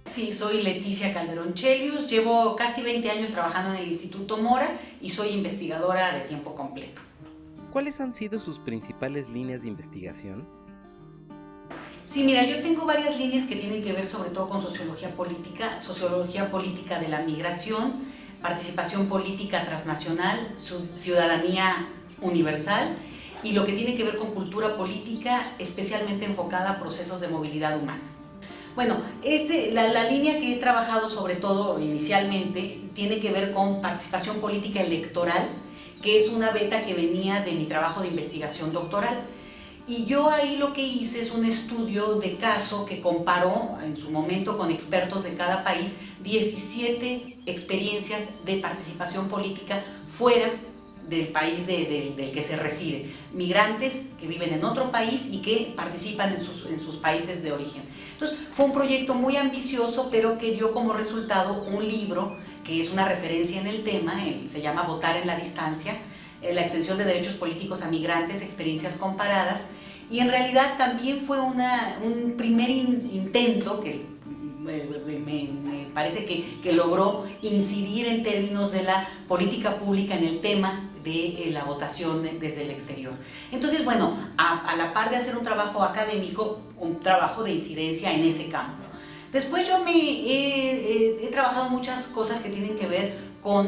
Sí, soy Leticia Calderón Chelius, llevo casi 20 años trabajando en el Instituto Mora y soy investigadora de tiempo completo. ¿Cuáles han sido sus principales líneas de investigación? Sí, mira, yo tengo varias líneas que tienen que ver sobre todo con sociología política de la migración, participación política transnacional, ciudadanía universal y lo que tiene que ver con cultura política, especialmente enfocada a procesos de movilidad humana. Bueno, la línea que he trabajado sobre todo inicialmente tiene que ver con participación política electoral, que es una beta que venía de mi trabajo de investigación doctoral. Y yo ahí lo que hice es un estudio de caso que comparó en su momento con expertos de cada país 17 experiencias de participación política fuera del país del que se reside. Migrantes que viven en otro país y que participan en sus países de origen. Entonces fue un proyecto muy ambicioso, pero que dio como resultado un libro que es una referencia en el tema, se llama Votar en la distancia, la extensión de derechos políticos a migrantes, experiencias comparadas, y en realidad también fue un primer intento que me parece que logró incidir en términos de la política pública en el tema de la votación desde el exterior. Entonces, bueno, a la par de hacer un trabajo académico, un trabajo de incidencia en ese campo. Después yo he trabajado muchas cosas que tienen que ver con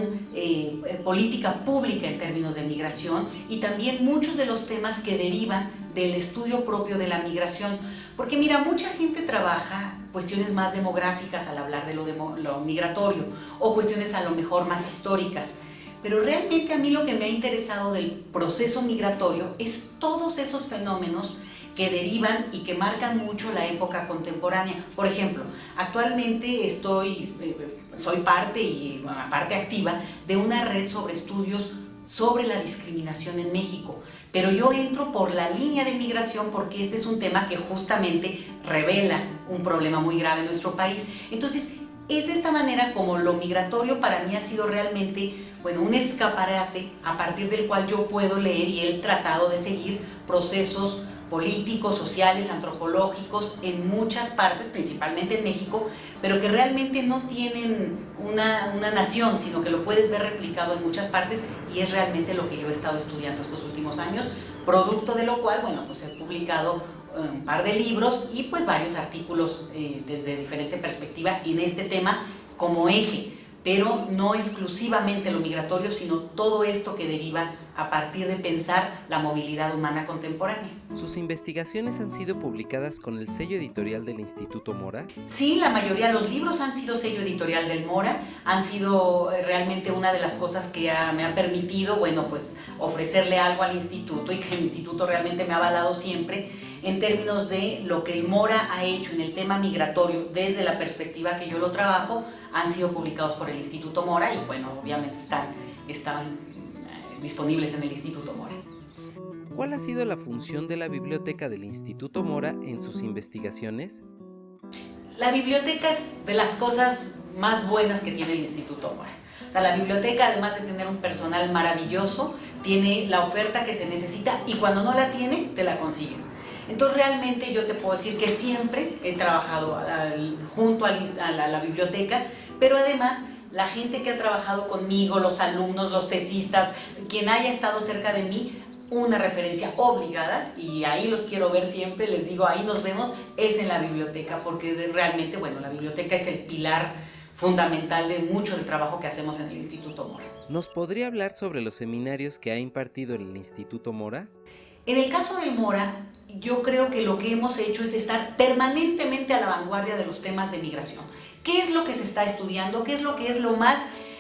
política pública en términos de migración y también muchos de los temas que derivan del estudio propio de la migración. Porque mira, mucha gente trabaja cuestiones más demográficas al hablar de lo migratorio o cuestiones a lo mejor más históricas. Pero realmente a mí lo que me ha interesado del proceso migratorio es todos esos fenómenos que derivan y que marcan mucho la época contemporánea. Por ejemplo, actualmente soy parte activa de una red sobre estudios sobre la discriminación en México, pero yo entro por la línea de migración porque este es un tema que justamente revela un problema muy grave en nuestro país. Entonces, es de esta manera como lo migratorio para mí ha sido realmente, bueno, un escaparate a partir del cual yo puedo leer y he tratado de seguir procesos políticos, sociales, antropológicos en muchas partes, principalmente en México, pero que realmente no tienen una nación, sino que lo puedes ver replicado en muchas partes y es realmente lo que yo he estado estudiando estos últimos años, producto de lo cual, bueno, pues he publicado un par de libros y pues varios artículos desde diferente perspectiva en este tema como eje, pero no exclusivamente lo migratorio, sino todo esto que deriva a partir de pensar la movilidad humana contemporánea. ¿Sus investigaciones han sido publicadas con el sello editorial del Instituto Mora? Sí, la mayoría de los libros han sido sello editorial del Mora, han sido realmente una de las cosas que me ha permitido, bueno, pues ofrecerle algo al instituto y que el instituto realmente me ha avalado siempre en términos de lo que el Mora ha hecho en el tema migratorio desde la perspectiva que yo lo trabajo, han sido publicados por el Instituto Mora y bueno, obviamente están disponibles en el Instituto Mora. ¿Cuál ha sido la función de la biblioteca del Instituto Mora en sus investigaciones? La biblioteca es de las cosas más buenas que tiene el Instituto Mora. O sea, la biblioteca, además de tener un personal maravilloso, tiene la oferta que se necesita y cuando no la tiene, te la consiguen. Entonces realmente yo te puedo decir que siempre he trabajado junto a la biblioteca, pero además la gente que ha trabajado conmigo, los alumnos, los tesistas, quien haya estado cerca de mí, una referencia obligada, y ahí los quiero ver siempre, les digo, ahí nos vemos, es en la biblioteca, porque realmente, bueno, la biblioteca es el pilar fundamental de mucho del trabajo que hacemos en el Instituto Mora. ¿Nos podría hablar sobre los seminarios que ha impartido en el Instituto Mora? En el caso del Mora, yo creo que lo que hemos hecho es estar permanentemente a la vanguardia de los temas de migración. ¿Qué es lo que se está estudiando? ¿Qué es lo que es lo más,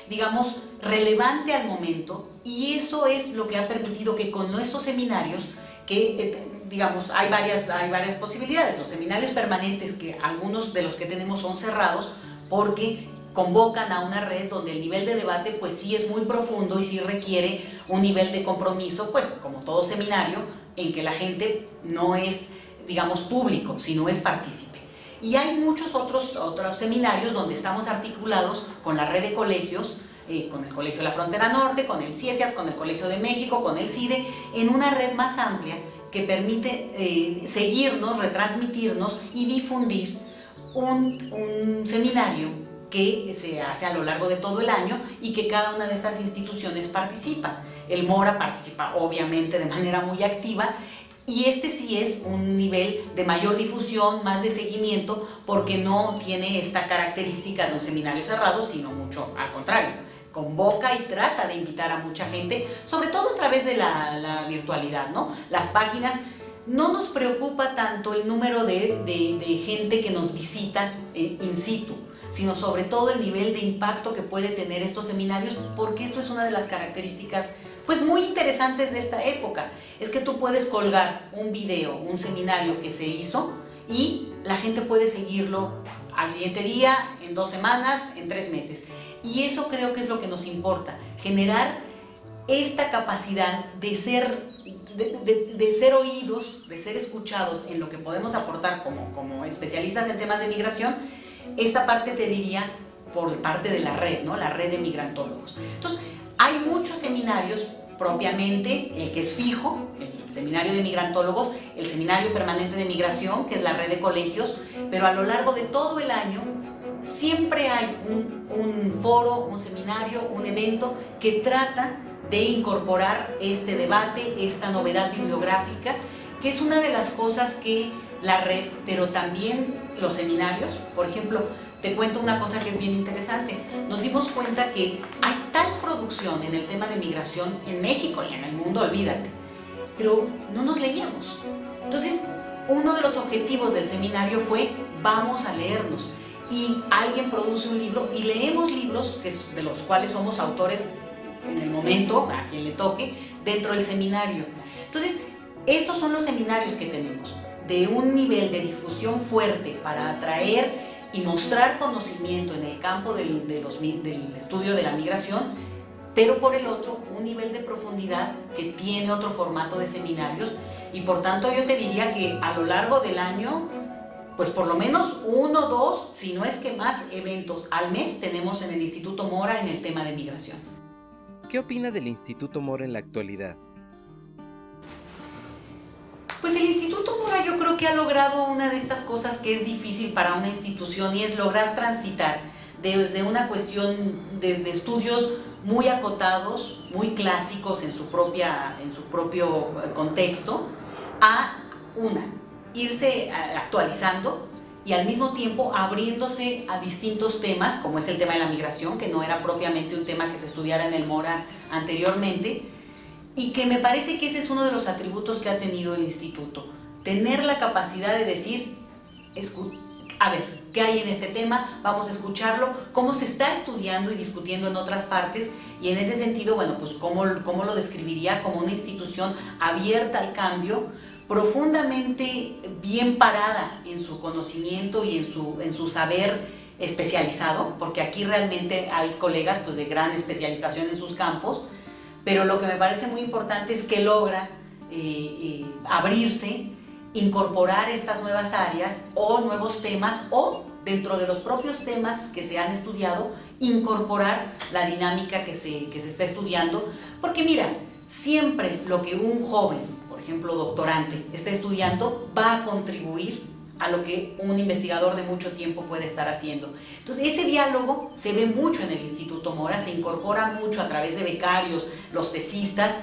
digamos, relevante al momento? Y eso es lo que ha permitido que con nuestros seminarios, que digamos, hay varias posibilidades. Los seminarios permanentes, que algunos de los que tenemos son cerrados, porque convocan a una red donde el nivel de debate pues sí es muy profundo y sí requiere un nivel de compromiso, pues como todo seminario, en que la gente no es, digamos, público, sino es partícipe. Y hay muchos otros seminarios donde estamos articulados con la red de colegios, con el Colegio de la Frontera Norte, con el CIESAS, con el Colegio de México, con el CIDE, en una red más amplia que permite seguirnos, retransmitirnos y difundir un seminario que se hace a lo largo de todo el año y que cada una de estas instituciones participa. El Mora participa obviamente de manera muy activa, y este sí es un nivel de mayor difusión, más de seguimiento, porque no tiene esta característica de un seminario cerrado, sino mucho al contrario. Convoca y trata de invitar a mucha gente, sobre todo a través de la virtualidad, ¿no? Las páginas, no nos preocupa tanto el número de gente que nos visita in situ, sino sobre todo el nivel de impacto que puede tener estos seminarios, porque esto es una de las características pues muy interesantes de esta época. Es que tú puedes colgar un video, un seminario que se hizo, y la gente puede seguirlo al siguiente día, en 2 semanas, en 3 meses. Y eso creo que es lo que nos importa, generar esta capacidad de ser oídos, de ser escuchados en lo que podemos aportar como especialistas en temas de migración. Esta parte te diría por parte de la red, ¿no? La red de migrantólogos. Entonces, hay muchos seminarios, propiamente el que es fijo, el seminario de migrantólogos, el seminario permanente de migración, que es la red de colegios, pero a lo largo de todo el año siempre hay un foro, un seminario, un evento que trata de incorporar este debate, esta novedad bibliográfica, que es una de las cosas que la red, pero también los seminarios. Por ejemplo, te cuento una cosa que es bien interesante. Nos dimos cuenta que hay tal producción en el tema de migración en México y en el mundo, olvídate, pero no nos leíamos. Entonces, uno de los objetivos del seminario fue: vamos a leernos. Y alguien produce un libro y leemos libros de los cuales somos autores en el momento, a quien le toque, dentro del seminario. Entonces, estos son los seminarios que tenemos, de un nivel de difusión fuerte para atraer y mostrar conocimiento en el campo del estudio de la migración, pero por el otro, un nivel de profundidad que tiene otro formato de seminarios. Y por tanto yo te diría que a lo largo del año, pues por lo menos 1, 2, si no es que más eventos al mes tenemos en el Instituto Mora en el tema de migración. ¿Qué opina del Instituto Mora en la actualidad? Pues el Instituto Mora yo creo que ha logrado una de estas cosas que es difícil para una institución, y es lograr transitar desde una cuestión, desde estudios muy acotados, muy clásicos en su propio contexto, a irse actualizando y al mismo tiempo abriéndose a distintos temas, como es el tema de la migración, que no era propiamente un tema que se estudiara en el Mora anteriormente, y que me parece que ese es uno de los atributos que ha tenido el instituto: tener la capacidad de decir, a ver, ¿qué hay en este tema? Vamos a escucharlo, cómo se está estudiando y discutiendo en otras partes. Y en ese sentido, bueno, pues cómo lo describiría como una institución abierta al cambio, profundamente bien parada en su conocimiento y en su saber especializado, porque aquí realmente hay colegas pues de gran especialización en sus campos. Pero lo que me parece muy importante es que logra abrirse, incorporar estas nuevas áreas o nuevos temas, o dentro de los propios temas que se han estudiado, incorporar la dinámica que se está estudiando. Porque mira, siempre lo que un joven, por ejemplo doctorante, está estudiando va a contribuir a lo que un investigador de mucho tiempo puede estar haciendo. Entonces, ese diálogo se ve mucho en el Instituto Mora, se incorpora mucho a través de becarios, los tesistas,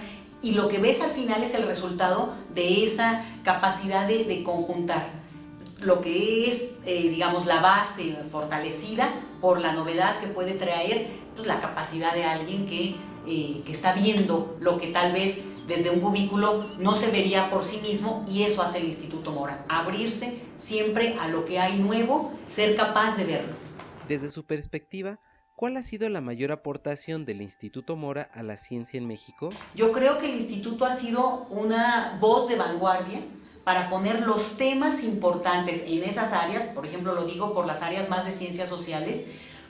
y lo que ves al final es el resultado de esa capacidad de conjuntar lo que es, digamos, la base fortalecida por la novedad que puede traer, pues, la capacidad de alguien que está viendo lo que tal vez desde un cubículo no se vería por sí mismo, y eso hace el Instituto Mora: abrirse siempre a lo que hay nuevo, ser capaz de verlo. Desde su perspectiva, ¿cuál ha sido la mayor aportación del Instituto Mora a la ciencia en México? Yo creo que el instituto ha sido una voz de vanguardia para poner los temas importantes en esas áreas. Por ejemplo, lo digo por las áreas más de ciencias sociales,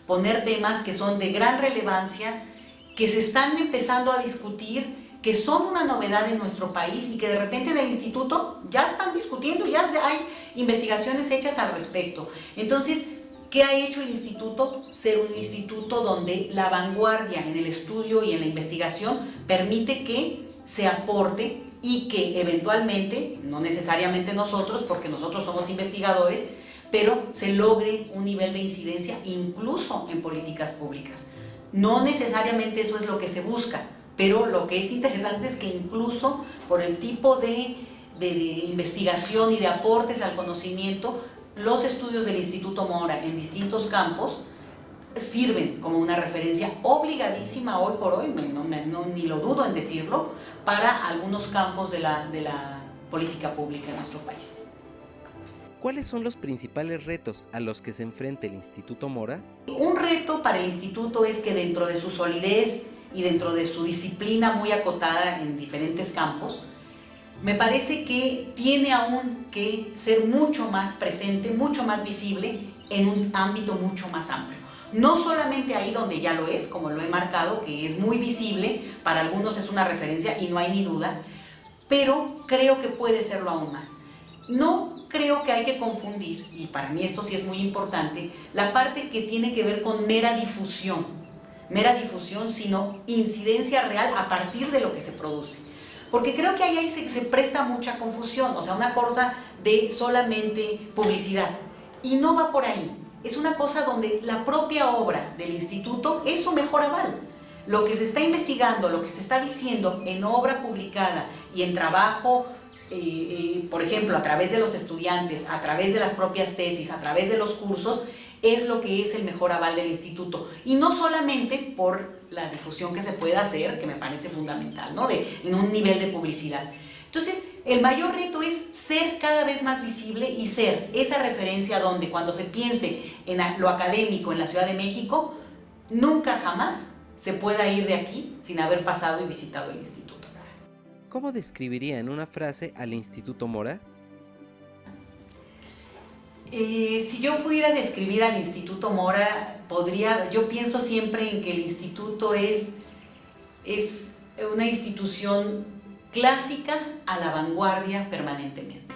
poner temas que son de gran relevancia, que se están empezando a discutir, que son una novedad en nuestro país, y que de repente en el instituto ya están discutiendo, ya hay investigaciones hechas al respecto. Entonces, ¿qué ha hecho el instituto? Ser un instituto donde la vanguardia en el estudio y en la investigación permite que se aporte, y que eventualmente, no necesariamente nosotros, porque nosotros somos investigadores, pero se logre un nivel de incidencia incluso en políticas públicas. No necesariamente eso es lo que se busca, pero lo que es interesante es que incluso por el tipo de investigación y de aportes al conocimiento, los estudios del Instituto Mora en distintos campos sirven como una referencia obligadísima hoy por hoy, ni lo dudo en decirlo, para algunos campos de la política pública en nuestro país. ¿Cuáles son los principales retos a los que se enfrenta el Instituto Mora? Un reto para el instituto es que dentro de su solidez y dentro de su disciplina muy acotada en diferentes campos, me parece que tiene aún que ser mucho más presente, mucho más visible en un ámbito mucho más amplio. No solamente ahí donde ya lo es, como lo he marcado, que es muy visible, para algunos es una referencia y no hay ni duda, pero creo que puede serlo aún más. No creo que hay que confundir, y para mí esto sí es muy importante, la parte que tiene que ver con mera difusión, sino incidencia real a partir de lo que se produce. Porque creo que ahí se presta mucha confusión, o sea, una cosa de solamente publicidad, y no va por ahí. Es una cosa donde la propia obra del instituto es su mejor aval. Lo que se está investigando, lo que se está diciendo en obra publicada y en trabajo, por ejemplo, a través de los estudiantes, a través de las propias tesis, a través de los cursos, es lo que es el mejor aval del instituto. Y no solamente por la difusión que se pueda hacer, que me parece fundamental, ¿no? En un nivel de publicidad. Entonces, el mayor reto es ser cada vez más visible y ser esa referencia donde cuando se piense en lo académico en la Ciudad de México, nunca jamás se pueda ir de aquí sin haber pasado y visitado el instituto. ¿Cómo describiría en una frase al Instituto Mora? Si yo pudiera describir al Instituto Mora, yo pienso siempre en que el instituto es una institución clásica a la vanguardia permanentemente.